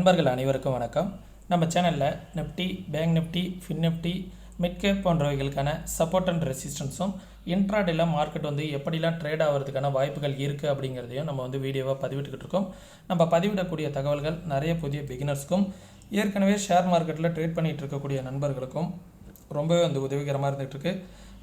நண்பர்கள் அனைவருக்கும் வணக்கம். நம்ம சேனலில் Nifty, bank Nifty, fin Nifty, mid cap போன்றவைகளுக்கான சப்போர்ட் அண்ட் ரெசிஸ்டன்ஸும் இன்ட்ராடேல மார்க்கெட் எப்படிலாம் ட்ரேட் ஆகிறதுக்கான வாய்ப்புகள் இருக்குது அப்படிங்கிறதையும் நம்ம வீடியோவாக பதிவிட்டுக்கிட்டு இருக்கோம். நம்ம பதிவிடக்கூடிய தகவல்கள் நிறைய புதிய பிகினர்ஸ்க்கும் ஏற்கனவே ஷேர் மார்க்கெட்டில் ட்ரேட் பண்ணிகிட்டு இருக்கக்கூடிய நண்பர்களுக்கும் ரொம்பவே உதவிகரமாக இருந்துகிட்ருக்கு.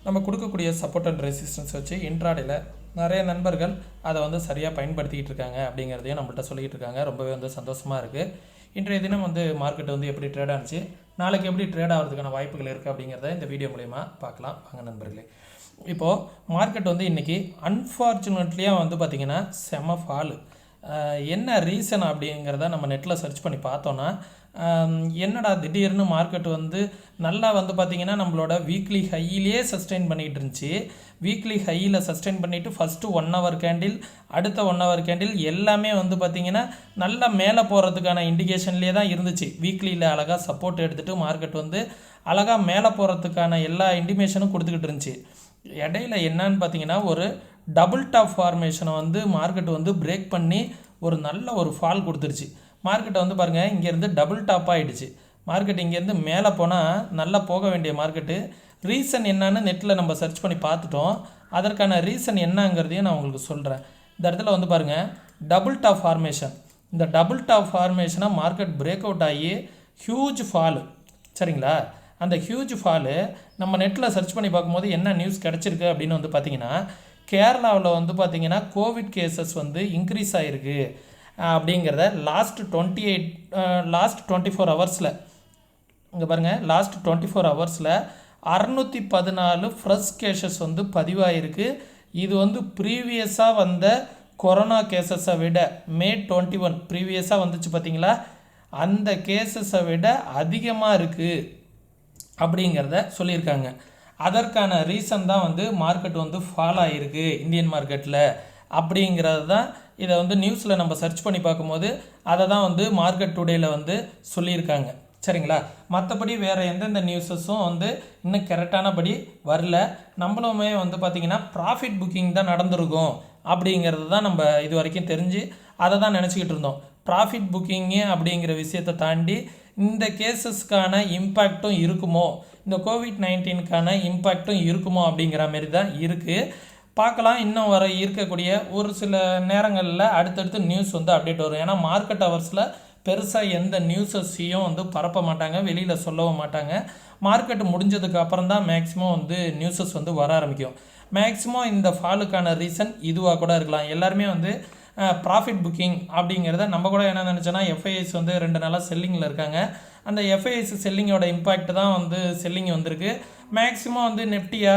நம்ம கொடுக்கக்கூடிய சப்போர்ட் அண்ட் ரெசிஸ்டன்ஸ் வச்சு இன்ட்ராடேல நிறைய நண்பர்கள் அதை சரியாக பயன்படுத்திக்கிட்டு இருக்காங்க அப்படிங்கிறதையும் நம்மள்கிட்ட சொல்லிக்கிட்டு இருக்காங்க. ரொம்பவே சந்தோஷமாக இருக்குது. இன்றைய தினம் மார்க்கெட் எப்படி ட்ரேட் ஆனிச்சு, நாளைக்கு எப்படி ட்ரேட் ஆகிறதுக்கான வாய்ப்புகள் இருக்குது அப்படிங்கிறத இந்த வீடியோ மூலமா பார்க்கலாம் வாங்க நண்பர்களே. இப்போது மார்க்கெட் இன்றைக்கி அன்ஃபார்ச்சுனேட்லியாக பார்த்திங்கன்னா செம ஃபாலு. என்ன ரீசன் அப்படிங்கிறத நம்ம நெட்டில் சர்ச் பண்ணி பார்த்தோன்னா, என்னடா திடீர்னு மார்க்கெட் நல்லா பார்த்திங்கன்னா நம்மளோட வீக்லி ஹையிலே சஸ்டெயின் பண்ணிகிட்டு இருந்துச்சு. வீக்லி ஹையில் சஸ்டெயின் பண்ணிவிட்டு ஃபஸ்ட்டு 1 hour கேண்டில், அடுத்த 1 hour கேண்டில் எல்லாமே பார்த்திங்கன்னா நல்லா மேலே போகிறதுக்கான இண்டிகேஷன்லேயே தான் இருந்துச்சு. வீக்லியில் அழகாக சப்போர்ட் எடுத்துகிட்டு மார்க்கெட் அழகாக மேலே போகிறதுக்கான எல்லா இண்டிமேஷனும் கொடுத்துக்கிட்டு இருந்துச்சு. இடையில என்னன்னு பார்த்தீங்கன்னா ஒரு டபுள் டாப் ஃபார்மேஷனை மார்க்கெட் பிரேக் பண்ணி ஒரு நல்ல ஒரு ஃபால் கொடுத்துருச்சு. மார்க்கெட்டை பாருங்கள், இங்கேருந்து டபுள் டாப் ஆகிடுச்சு. மார்க்கெட் இங்கேருந்து மேலே போனால் நல்லா போக வேண்டிய மார்க்கெட்டு. ரீசன் என்னன்னு நெட்டில் நம்ம சர்ச் பண்ணி பார்த்துட்டோம். அதற்கான ரீசன் என்னங்கிறதையும் நான் உங்களுக்கு சொல்கிறேன். இந்த இடத்துல பாருங்கள், டபுள் டாப் ஃபார்மேஷன். இந்த டபுள் டாப் ஃபார்மேஷனை மார்க்கெட் பிரேக் அவுட் ஆகி ஹியூஜ் ஃபாலு, சரிங்களா? அந்த ஹியூஜ் ஃபாலு நம்ம நெட்டில் சர்ச் பண்ணி பார்க்கும்போது என்ன நியூஸ் கிடச்சிருக்கு அப்படின்னு பார்த்தீங்கன்னா, கேரளாவில் பார்த்தீங்கன்னா கோவிட் கேசஸ் இன்க்ரீஸ் ஆகிருக்கு அப்படிங்கிறத லாஸ்ட் 24 ஹவர்ஸில் இங்கே பாருங்கள், லாஸ்ட் 24 ஹவர்ஸில் 614 ஃப்ரெஷ் கேசஸ் பதிவாகிருக்கு. இது ப்ரீவியஸாக வந்த கொரோனா கேசஸை விட May 21 ப்ரீவியஸாக வந்துச்சு பார்த்தீங்களா, அந்த கேசஸை விட அதிகமாக இருக்குது அப்படிங்கிறத சொல்லியிருக்காங்க. அதற்கான ரீசன் தான் மார்க்கெட் ஃபால் ஆகிருக்கு இந்தியன் மார்க்கெட்டில் அப்படிங்கிறது தான். இதை நியூஸில் நம்ம சர்ச் பண்ணி பார்க்கும்போது அதை தான் மார்க்கெட் டுடேயில் சொல்லியிருக்காங்க, சரிங்களா? மற்றபடி வேறு எந்தெந்த நியூஸஸும் இன்னும் கரெக்டானபடி வரல. நம்மளுமே பார்த்திங்கன்னா ப்ராஃபிட் புக்கிங் தான் நடந்திருக்கும் அப்படிங்கிறது தான் நம்ம இது வரைக்கும் தெரிஞ்சு அதை தான் நினச்சிக்கிட்டு இருந்தோம். ப்ராஃபிட் புக்கிங்கு அப்படிங்கிற விஷயத்தை தாண்டி இந்த கேசஸ்க்கான இம்பேக்டும் இருக்குமோ, இந்த COVID-19க்கான இம்பேக்டும் இருக்குமோ அப்படிங்கிற மாரி தான் இருக்குது. பார்க்கலாம். இன்னும் வர இருக்கக்கூடிய ஒரு சில நேரங்களில் அடுத்தடுத்து நியூஸ் அப்டேட் வரும். ஏன்னா மார்க்கெட் ஹவர்ஸில் பெருசாக எந்த நியூஸஸையும் பரப்ப மாட்டாங்க, வெளியில் சொல்லவும் மாட்டாங்க. மார்க்கெட் முடிஞ்சதுக்கு அப்புறம் தான் மேக்ஸிமம் நியூஸஸ் வர ஆரம்பிக்கும். மேக்ஸிமம் இந்த ஃபாலுக்கான ரீசன் இதுவாக கூட இருக்கலாம். எல்லாருமே ப்ராஃபிட் புக்கிங் அப்படிங்கிறத நம்ம கூட என்ன நினச்சோன்னா, FIS 2 நாளாக செல்லிங்கில் இருக்காங்க. அந்த FIS செல்லிங்கோட இம்பேக்ட் தான் செல்லிங் வந்திருக்கு. மேக்ஸிமம் நிஃப்டியா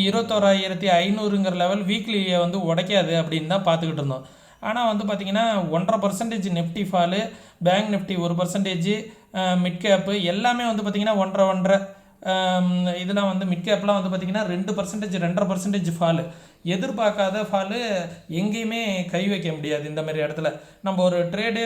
21,500ங்கிற லெவல் வீக்லியை உடைக்காது அப்படின்னு தான் பார்த்துக்கிட்டு இருந்தோம். ஆனால் பார்த்திங்கன்னா 1.5% Nifty fall, bank Nifty 1%, mid gap எல்லாமே பார்த்திங்கன்னா 1.5 இதெல்லாம் மிட் கேப்லாம் பார்த்திங்கன்னா 2%, 2.5% ஃபாலு. எதிர்பார்க்காத ஃபாலு எங்கேயுமே கை வைக்க முடியாது. இந்த மாதிரி இடத்துல நம்ம ஒரு ட்ரேடே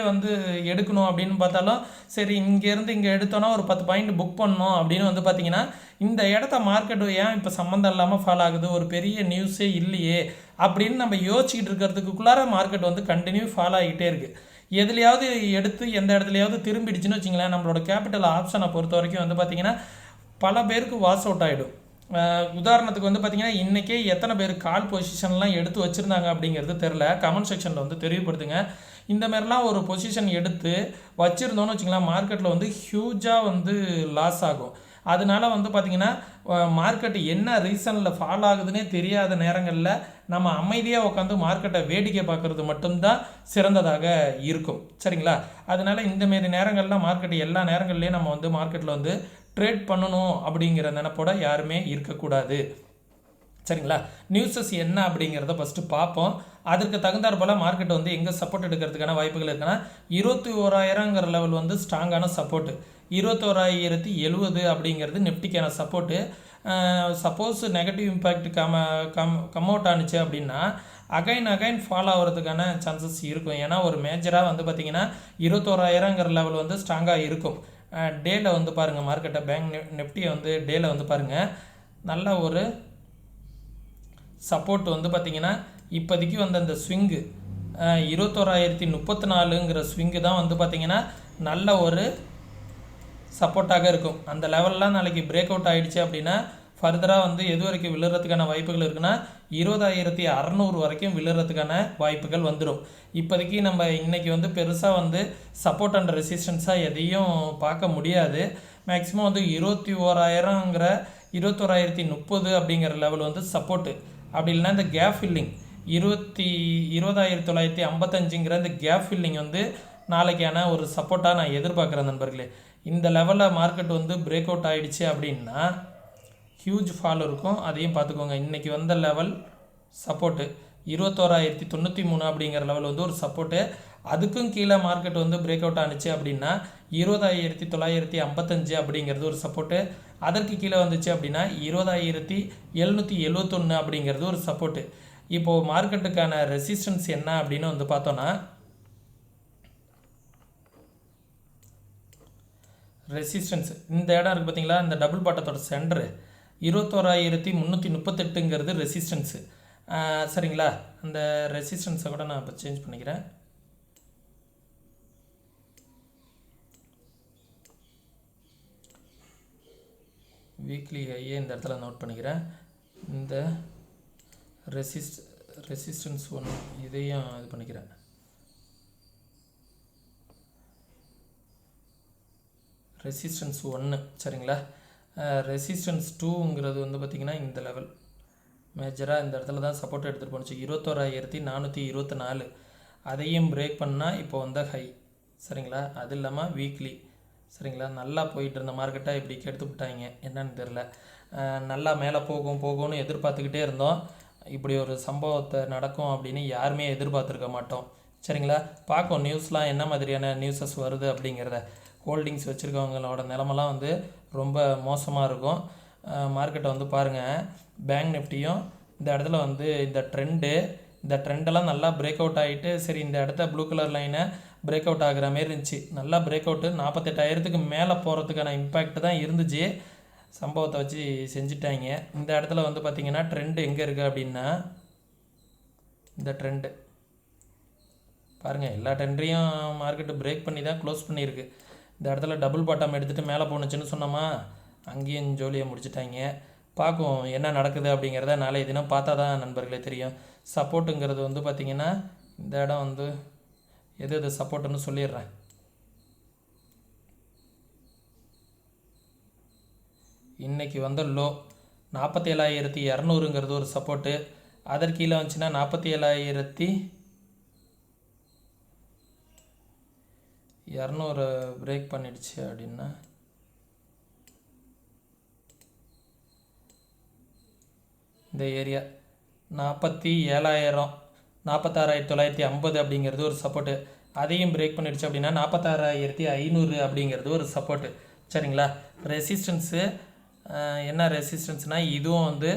எடுக்கணும் அப்படின்னு பார்த்தாலும், சரி இங்கேருந்து இங்கே எடுத்தோன்னா ஒரு 10 பாயிண்ட் புக் பண்ணணும் அப்படின்னு பார்த்திங்கன்னா, இந்த இடத்த மார்க்கெட்டு ஏன் இப்போ சம்மந்தம் இல்லாமல் ஃபால் ஆகுது, ஒரு பெரிய நியூஸே இல்லையே அப்படின்னு நம்ம யோசிச்சுக்கிட்டு இருக்கிறதுக்குள்ளார மார்க்கெட் கண்டினியூ ஃபால் ஆகிட்டே இருக்குது. எதுலையாவது எடுத்து எந்த இடத்துலையாவது திரும்பிடுச்சுன்னு வச்சிங்களேன், நம்மளோட கேபிட்டல் ஆப்ஷனை பொறுத்த வரைக்கும் பார்த்திங்கன்னா பல பேருக்கு வாஷ் அவுட் ஆகிடும். உதாரணத்துக்கு பார்த்திங்கன்னா இன்றைக்கே எத்தனை பேர் கால் பொசிஷன்லாம் எடுத்து வச்சுருந்தாங்க அப்படிங்கிறது தெரில. கமெண்ட் செக்ஷனில் தெரியப்படுத்துங்க. இந்த மாதிரிலாம் ஒரு பொசிஷன் எடுத்து வச்சுருந்தோன்னு வச்சுங்களேன், மார்க்கெட்டில் ஹியூஜாக லாஸ் ஆகும். அதனால பார்த்திங்கன்னா மார்க்கெட் என்ன ரீசனில் ஃபால் ஆகுதுன்னே தெரியாத நேரங்களில் நம்ம அமைதியாக உட்காந்து மார்க்கெட்டை வேடிக்கை பார்க்குறது மட்டும்தான் சிறந்ததாக இருக்கும், சரிங்களா? அதனால் இந்தமாரி நேரங்களில் மார்க்கெட் எல்லா நேரங்கள்லேயும் நம்ம மார்க்கெட்டில் ட்ரேட் பண்ணணும் அப்படிங்கிற நினைப்போட யாருமே இருக்கக்கூடாது, சரிங்களா? நியூஸஸ் என்ன அப்படிங்கிறத ஃபஸ்ட்டு பார்ப்போம். அதற்கு தகுந்தாற் போல் மார்க்கெட் எங்கே சப்போர்ட் எடுக்கிறதுக்கான வாய்ப்புகள் இருக்குன்னா, 21,000ங்கிற லெவல் ஸ்ட்ராங்கான சப்போர்ட்டு, 21,070 அப்படிங்கிறது நிஃப்டிக்கான support. Suppose negative impact come out ஆனிச்சு அப்படின்னா அகைன் ஃபால் ஆகிறதுக்கான சான்சஸ் இருக்கும். ஏன்னா ஒரு மேஜராக பார்த்திங்கன்னா 21,000ங்கிற லெவல் ஸ்ட்ராங்காக இருக்கும். டேயில் பாருங்கள், மார்க்கெட்டை பேங்க் நிஃப்டியை டேயில் பாருங்கள், நல்ல ஒரு சப்போர்ட் பார்த்திங்கன்னா இப்போதைக்கு அந்த ஸ்விங்கு 21,034ங்கிற ஸ்விங்கு தான் பார்த்திங்கன்னா நல்ல ஒரு சப்போர்ட்டாக இருக்கும். அந்த லெவல்லாம் நாளைக்கு பிரேக் அவுட் ஆகிடுச்சு அப்படின்னா ஃபர்தராக வந்து எது வரைக்கும் விழுறதுக்கான வாய்ப்புகள் இருக்குன்னா 20,600 வரைக்கும் விழுறதுக்கான வாய்ப்புகள் வந்துடும். இப்போதைக்கு நம்ம இன்றைக்கி வந்து பெருசாக வந்து சப்போர்ட் அண்ட் ரெசிஸ்டன்ஸாக எதையும் பார்க்க முடியாது. மேக்ஸிமம் வந்து 21,000ங்கிற 21,030 அப்படிங்கிற லெவல் வந்து சப்போர்ட்டு. அப்படி இல்லைன்னா இந்த கேப் ஃபில்லிங் 20,955ங்கிற இந்த கேப் ஃபில்லிங் வந்து நாளைக்கான ஒரு சப்போர்ட்டாக நான் எதிர்பார்க்குறேன் நண்பர்களே. இந்த லெவலில் மார்க்கெட் வந்து பிரேக் அவுட் ஆகிடுச்சு அப்படின்னா ஹியூஜ் ஃபால் இருக்கும். அதையும் பார்த்துக்கோங்க. இன்றைக்கி வந்த லெவல் சப்போர்ட்டு 21,093 அப்படிங்கிற லெவல் வந்து ஒரு சப்போர்ட்டு. அதுக்கும் கீழே மார்க்கெட் வந்து பிரேக் அவுட் ஆனிச்சு அப்படின்னா 20,955 அப்படிங்கிறது ஒரு சப்போர்ட்டு. அதற்கு கீழே வந்துச்சு அப்படின்னா 20,771 அப்படிங்கிறது ஒரு சப்போர்ட்டு. இப்போது மார்க்கெட்டுக்கான ரெசிஸ்டன்ஸ் என்ன அப்படின்னு வந்து பார்த்தோன்னா, ரெசிஸ்டன்ஸ் இந்த இடம் இருக்குது பார்த்தீங்களா, இந்த டபுள் பாட்டத்தோட சென்டரு 21,338ங்கிறது ரெசிஸ்டன்ஸு. சரிங்களா, அந்த ரெசிஸ்டன்ஸை கூட நான் இப்போ சேஞ்ச் பண்ணிக்கிறேன். வீக்லி ஹையை இந்த இடத்துல நோட் பண்ணிக்கிறேன். இந்த ரெசிஸ்டன்ஸ் 1 இதையும் இது பண்ணிக்கிறேன். ரெசிஸ்டன்ஸ் 1 சரிங்களா. ரெசிஸ்டன்ஸ் 2ங்கிறது வந்து பார்த்திங்கன்னா இந்த லெவல் மேஜராக இந்த இடத்துல தான் சப்போர்ட் எடுத்துகிட்டு போணுச்சு 21,424. அதையும் பிரேக் பண்ணால் இப்போ வந்த ஹை சரிங்களா. அது இல்லாமல் வீக்லி சரிங்களா, நல்லா போயிட்டு இருந்த மார்க்கெட்டாக இப்படி கெடுத்து விட்டாங்க. என்னன்னு தெரில, நல்லா மேலே போகும்னு எதிர்பார்த்துக்கிட்டே இருந்தோம். இப்படி ஒரு சம்பவத்தை நடக்கும் அப்படின்னு யாருமே எதிர்பார்த்துருக்க மாட்டோம் சரிங்களா. பார்க்கும் நியூஸ்லாம் என்ன மாதிரியான நியூஸஸ் வருது அப்படிங்கிறத. ஹோல்டிங்ஸ் வச்சுருக்கவங்களோட நிலமெல்லாம் வந்து ரொம்ப மோசமாக இருக்கும். மார்க்கெட்டை வந்து பாருங்கள், பேங்க் நிஃப்டியும் இந்த இடத்துல வந்து இந்த ட்ரெண்டெல்லாம் நல்லா பிரேக் அவுட் ஆகிட்டு சரி இந்த இடத்த ப்ளூ கலர் லைனை பிரேக் அவுட் ஆகிற மாரி இருந்துச்சு. நல்லா பிரேக் அவுட்டு 48,000க்கு மேலே போகிறதுக்கான இம்பேக்ட் தான் இருந்துச்சு. சம்பவத்தை வச்சு செஞ்சுட்டாங்க. இந்த இடத்துல வந்து பார்த்திங்கன்னா ட்ரெண்டு எங்கே இருக்குது அப்படின்னா, இந்த ட்ரெண்டு பாருங்கள், எல்லா ட்ரெண்டையும் மார்க்கெட்டு பிரேக் பண்ணி தான் க்ளோஸ் பண்ணியிருக்கு. இந்த இடத்துல டபுள் பாட்டம் எடுத்துகிட்டு மேலே போணுச்சுன்னு சொன்னோமா, அங்கேயும் ஜோலியை முடிச்சுட்டாங்க. பார்க்கும் என்ன நடக்குது அப்படிங்கிறத நாளைய தினம் பார்த்தா தான் நண்பர்களே தெரியும். சப்போர்ட்டுங்கிறது வந்து பார்த்திங்கன்னா இந்த இடம் வந்து எது சப்போர்ட்டுன்னு சொல்லிடுறேன். இன்றைக்கி வந்த லோ 47,200ங்கிறது ஒரு சப்போர்ட்டு. அதற்கு கீழே வந்துச்சுன்னா 47,200 பிரேக் பண்ணிடுச்சு அப்படின்னா இந்த ஏரியா 47,000 46,950 அப்படிங்கிறது ஒரு சப்போர்ட்டு. அதையும் பிரேக் பண்ணிடுச்சு அப்படின்னா 46,500 அப்படிங்கிறது ஒரு சப்போர்ட்டு சரிங்களா. ரெசிஸ்டன்ஸு என்ன ரெசிஸ்டன்ஸ்னால், இதுவும் வந்து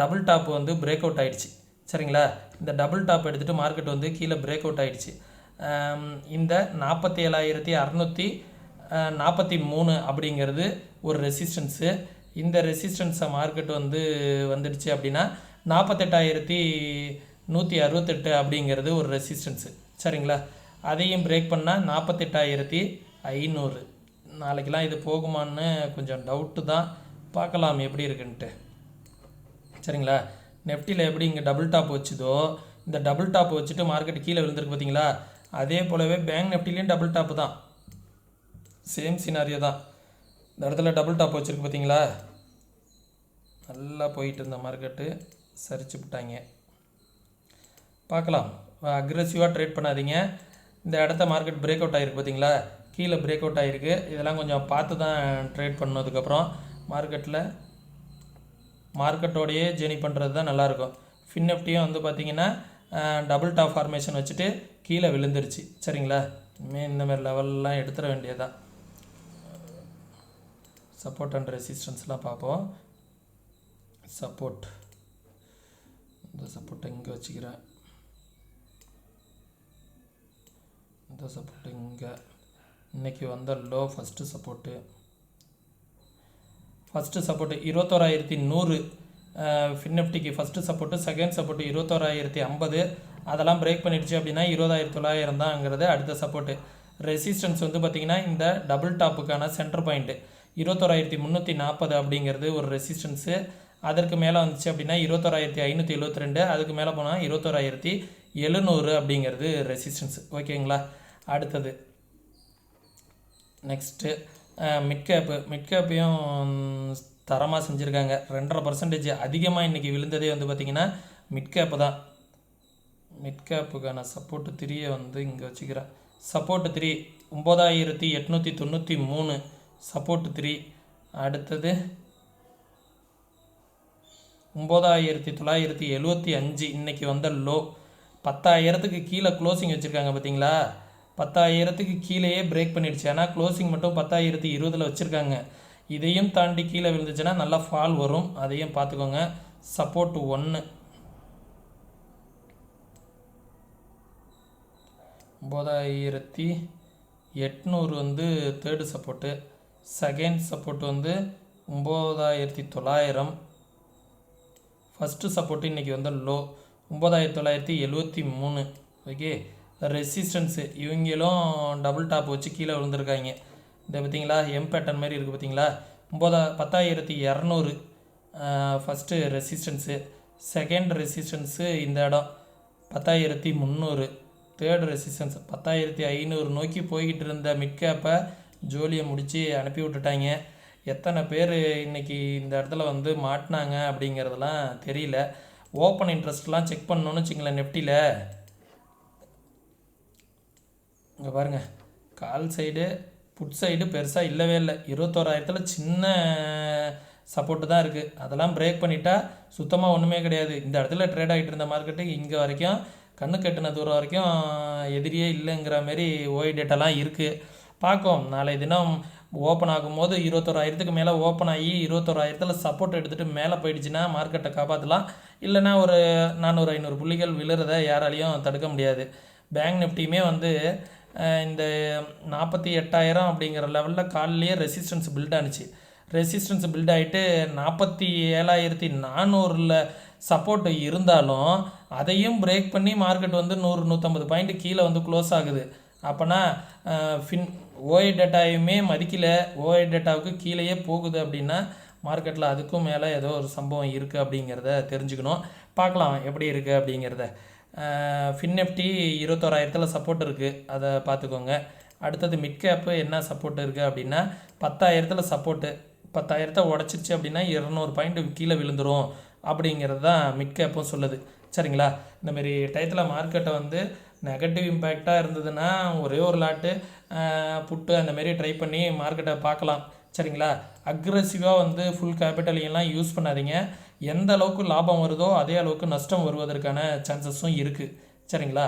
டபுள் டாப் வந்து பிரேக் அவுட் ஆகிடுச்சு சரிங்களா. இந்த டபுள் டாப் எடுத்துகிட்டு மார்க்கெட் வந்து கீழே பிரேக் அவுட் ஆகிடுச்சு. இந்த 47,643 அப்படிங்கிறது ஒரு ரெசிஸ்டன்ஸு. இந்த ரெசிஸ்டன்ஸை மார்க்கெட் வந்து வந்துடுச்சு அப்படின்னா 48,168 அப்படிங்கிறது ஒரு ரெசிஸ்டன்ஸு சரிங்களா. அதையும் பிரேக் பண்ணால் 48,500. நாளைக்கெலாம் இது போகுமான்னு கொஞ்சம் டவுட்டு தான், பார்க்கலாம் எப்படி இருக்குன்ட்டு சரிங்களா. நெஃப்டியில் எப்படி இங்கே டபுள் டாப் வச்சுதோ, இந்த டபுள் டாப் வச்சுட்டு மார்க்கெட் கீழே விழுந்திருக்கு பார்த்தீங்களா, அதே போலவே பேங்க் நெஃப்டிலையும் டபுள் டாப்பு தான், சேம் சினாரியோ தான். இந்த இடத்துல டபுள் டாப் வச்சுருக்கு பார்த்தீங்களா, நல்லா போயிட்டு இருந்த மார்க்கெட்டு சரிச்சு விட்டாங்க. பார்க்கலாம், அக்ரெசிவாக ட்ரேட் பண்ணாதீங்க. இந்த இடத்த மார்க்கெட் பிரேக் அவுட் ஆகிருக்கு பார்த்தீங்களா, கீழே பிரேக் அவுட் ஆகிருக்கு. இதெல்லாம் கொஞ்சம் பார்த்து தான் ட்ரேட் பண்ணதுக்கப்புறம் மார்க்கெட்டோடையே ஜேர்னி பண்ணுறது தான் நல்லாயிருக்கும். ஃபின்எஃப்டியும் வந்து பார்த்திங்கன்னா டபுள் டாப் ஃபார்மேஷன் வச்சுட்டு கீழே விழுந்துருச்சு சரிங்களா. இனிமேல் இந்த மாதிரி லெவல்லாம் எடுத்துட வேண்டியதான். சப்போர்ட் அண்ட் ரெசிஸ்டன்ஸ்லாம் பார்ப்போம். இந்த சப்போர்ட்டை இங்கே வச்சுக்கிறேன், இந்த சப்போர்ட்டு இங்கே. இன்றைக்கி வந்த லோ ஃபஸ்ட்டு சப்போர்ட்டு 21,100 ஃபின்எஃப்டிக்கு ஃபஸ்ட்டு சப்போர்ட்டு. Second support 21,050. அதெல்லாம் பிரேக் பண்ணிடுச்சு அப்படின்னா 20,900 தான்ங்கிறது அடுத்த சப்போர்ட்டு. ரெசிஸ்டன்ஸ் வந்து பார்த்திங்கன்னா இந்த டபுள் டாப்புக்கான சென்டர் பாயிண்ட்டு 21,340 அப்படிங்கிறது ஒரு ரெசிஸ்டன்ஸு. அதற்கு மேலே வந்துச்சு அப்படின்னா 21,572, அதுக்கு மேலே போனால் 21,700 அப்படிங்கிறது ரெசிஸ்டன்ஸு. ஓகேங்களா? அடுத்தது நெக்ஸ்ட்டு மிட்கேப்பையும் தரமாக செஞ்சுருக்காங்க. 2.5% அதிகமாக இன்றைக்கி விழுந்ததே வந்து பார்த்திங்கன்னா மிட்கேப்பு தான். மிட்கேப்புக்கான சப்போர்ட்டு 3 வந்து இங்கே வச்சுக்கிறேன். Support 3 9,893 support 3. அடுத்தது 9,975 இன்றைக்கி வந்த லோ. 10,000க்கு கீழே க்ளோசிங் வச்சுருக்காங்க பார்த்தீங்களா? 10,000க்கு கீழேயே பிரேக் பண்ணிடுச்சு. ஆனால் க்ளோசிங் மட்டும் 10,020 வச்சுருக்காங்க. இதையும் தாண்டி கீழே விழுந்துச்சுன்னா நல்லா ஃபால் வரும், அதையும் பார்த்துக்கோங்க. சப்போர்ட்டு 1 9,800 வந்து தேர்டு சப்போர்ட்டு. செகண்ட் சப்போர்ட் வந்து 9,900. ஃபஸ்ட்டு சப்போர்ட்டு இன்றைக்கி வந்து லோ 9,973. ஓகே. ரெசிஸ்டன்ஸு இவங்களும் டபுள் டாப் வச்சு கீழே விழுந்திருக்காங்க. இந்த பார்த்தீங்களா எம் பேட்டர்ன் மாதிரி இருக்குது பார்த்தீங்களா? 10,200 ஃபஸ்ட்டு ரெசிஸ்டன்ஸு. செகண்ட் ரெசிஸ்டன்ஸு இந்த இடம் 10,300. தேர்டு ரெசிஸ்டன்ஸ் 10,500 நோக்கி போய்கிட்டு இருந்த மிட்கேப்பை ஜோலியை முடித்து அனுப்பி விட்டுட்டாங்க. எத்தனை பேர் இன்றைக்கி இந்த இடத்துல வந்து மாட்டினாங்க அப்படிங்கிறதெல்லாம் தெரியல. ஓப்பன் இன்ட்ரெஸ்ட்லாம் செக் பண்ணணுன்னு வச்சுங்களேன். நெஃப்டியில் இங்கே பாருங்கள், கால் சைடு புட் சைடு பெருசாக இல்லவே இல்லை. 21,000 சின்ன சப்போர்ட்டு தான் இருக்குது. அதெல்லாம் பிரேக் பண்ணிட்டா சுத்தமாக ஒன்றுமே கிடையாது. இந்த இடத்துல ட்ரேட் ஆகிட்டு இருந்த மார்க்கெட்டு இங்கே வரைக்கும் கண்ணு கட்டின தூரம் வரைக்கும் எதிரியே இல்லைங்கிற மாரி ஓய் டேட்டாலாம் இருக்குது. பார்க்கும் நாளை தினம் ஓப்பன் ஆகும்போது 21,000க்கு மேலே ஓப்பன் ஆகி 21,000 சப்போர்ட் எடுத்துகிட்டு மேலே போயிடுச்சுன்னா மார்க்கெட்டை காப்பாற்றலாம். இல்லைனா ஒரு 400-500 புள்ளிகள் விழுறதை யாராலையும் தடுக்க முடியாது. பேங்க் நிஃப்டியுமே வந்து இந்த 48,000 அப்படிங்கிற லெவலில் காலையிலேயே ரெசிஸ்டன்ஸ் பில்ட் ஆனிச்சு. ரெசிஸ்டன்ஸ் பில்ட் ஆகிட்டு 47,400 சப்போர்ட் இருந்தாலும் அதையும் பிரேக் பண்ணி மார்க்கெட் வந்து 100-150 பாயிண்ட் கீழே வந்து க்ளோஸ் ஆகுது. அப்போனா ஓஐ டேட்டாவையுமே மதிக்கலை, ஓஐ டேட்டாவுக்கு கீழேயே போகுது அப்படின்னா மார்க்கெட்டில் அதுக்கும் மேலே ஏதோ ஒரு சம்பவம் இருக்குது அப்படிங்கிறத தெரிஞ்சுக்கணும். பார்க்கலாம் எப்படி இருக்குது அப்படிங்கிறத. ஃபின்னிஃப்டி 21,000 சப்போர்ட் இருக்குது, அதை பார்த்துக்கோங்க. அடுத்தது மிட்கேப்பு என்ன சப்போர்ட் இருக்குது அப்படின்னா 10,000 சப்போர்ட்டு. 10,000 உடச்சிருச்சு அப்படின்னா 200 பாயிண்ட் கீழே விழுந்துடும் அப்படிங்கிறது தான் மிட்கேப்பும் சொல்லுது. சரிங்களா? இந்தமாரி டயத்தில் மார்க்கெட்டை வந்து நெகட்டிவ் இம்பேக்டாக இருந்ததுன்னா ஒரே ஒரு லாட்டு புட்டு அந்தமாரி ட்ரை பண்ணி மார்க்கெட்டை பார்க்கலாம். சரிங்களா? அக்ரெசிவாக வந்து ஃபுல் கேபிட்டலையெல்லாம் யூஸ் பண்ணாதீங்க. எந்த அளவுக்கு லாபம் வருதோ அதே அளவுக்கு நஷ்டம் வருவதற்கான சான்சஸும் இருக்குது. சரிங்களா?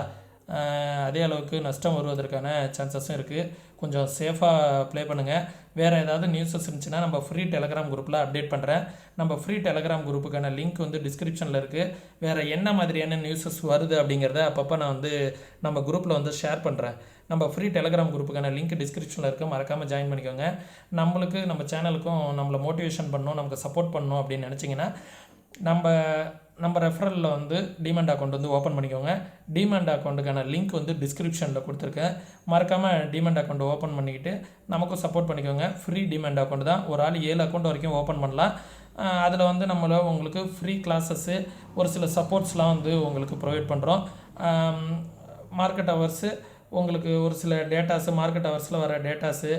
அதே அளவுக்கு நஷ்டம் வருவதற்கான சான்சஸும் இருக்குது. கொஞ்சம் சேஃபாக ப்ளே பண்ணுங்கள். வேறு ஏதாவது நியூஸஸ் இருந்துச்சுன்னா நம்ம ஃப்ரீ டெலகிராம் குரூப்பில் அப்டேட் பண்ணுறேன். நம்ம ஃப்ரீ டெலகிராம் குரூப்புக்கான லிங்க் வந்து டிஸ்கிரிப்ஷனில் இருக்குது. வேறு என்ன மாதிரியான நியூஸஸ் வருது அப்படிங்கிறத அப்பப்போ நான் வந்து நம்ம குரூப்பில் வந்து ஷேர் பண்ணுறேன். நம்ம ஃப்ரீ டெலகிராம் குரூப்புக்கான லிங்க் டிஸ்கிரிப்ஷனில் இருக்குது, மறக்காமல் ஜாயின் பண்ணிக்கோங்க. நம்மளுக்கு நம்ம சேனலுக்கும் நம்மளை மோட்டிவேஷன் பண்ணணும், நமக்கு சப்போர்ட் பண்ணணும் அப்படின்னு நினச்சிங்கன்னா நம்ம ரெஃபரலில் வந்து டிமெண்ட் அக்கௌண்ட் வந்து ஓப்பன் பண்ணிக்கோங்க. டிமெண்ட் அக்கௌண்ட்டுக்கான லிங்க் வந்து டிஸ்கிரிப்ஷனில் கொடுத்துருக்கேன். மறக்காமல் டிமெண்ட் அக்கௌண்ட் ஓப்பன் பண்ணிக்கிட்டு நமக்கும் சப்போர்ட் பண்ணிக்கோங்க. ஃப்ரீ டிமெண்ட் அக்கௌண்ட் தான், ஒரு ஆள் 7 அக்கௌண்ட் வரைக்கும் ஓப்பன் பண்ணலாம். அதில் வந்து உங்களுக்கு ஃப்ரீ கிளாஸஸ்ஸு, ஒரு சில சப்போர்ட்ஸ்லாம் வந்து உங்களுக்கு ப்ரொவைட் பண்ணுறோம். மார்க்கெட் ஹவர்ஸு, உங்களுக்கு ஒரு சில டேட்டாஸு, மார்க்கெட் ஹவர்ஸில் வர டேட்டாஸு,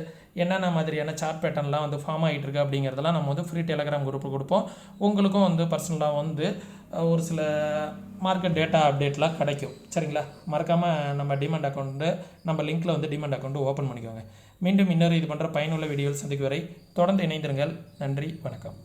என்னென்ன மாதிரியான சார்ட் பேட்டர்ன்லாம் வந்து ஃபார்ம் ஆகிட்டு இருக்கு அப்படிங்கிறதெல்லாம் நம்ம வந்து ஃப்ரீ டெலகிராம் குரூப்பு கொடுப்போம். உங்களுக்கும் வந்து பர்சனலாக வந்து ஒரு சில மார்க்கெட் டேட்டா அப்டேட்லாம் கிடைக்கும். சரிங்களா? மறக்காமல் நம்ம டிமெண்ட் அக்கௌண்ட்டு, நம்ம லிங்க்கில் வந்து டிமெண்ட் அக்கௌண்ட்டு ஓப்பன் பண்ணிக்கோங்க. மீண்டும் இன்னொரு இது பண்ணுற பயனுள்ள வீடியோவில் சந்திக்கும் வரை தொடர்ந்து இணைந்திருங்கள். நன்றி, வணக்கம்.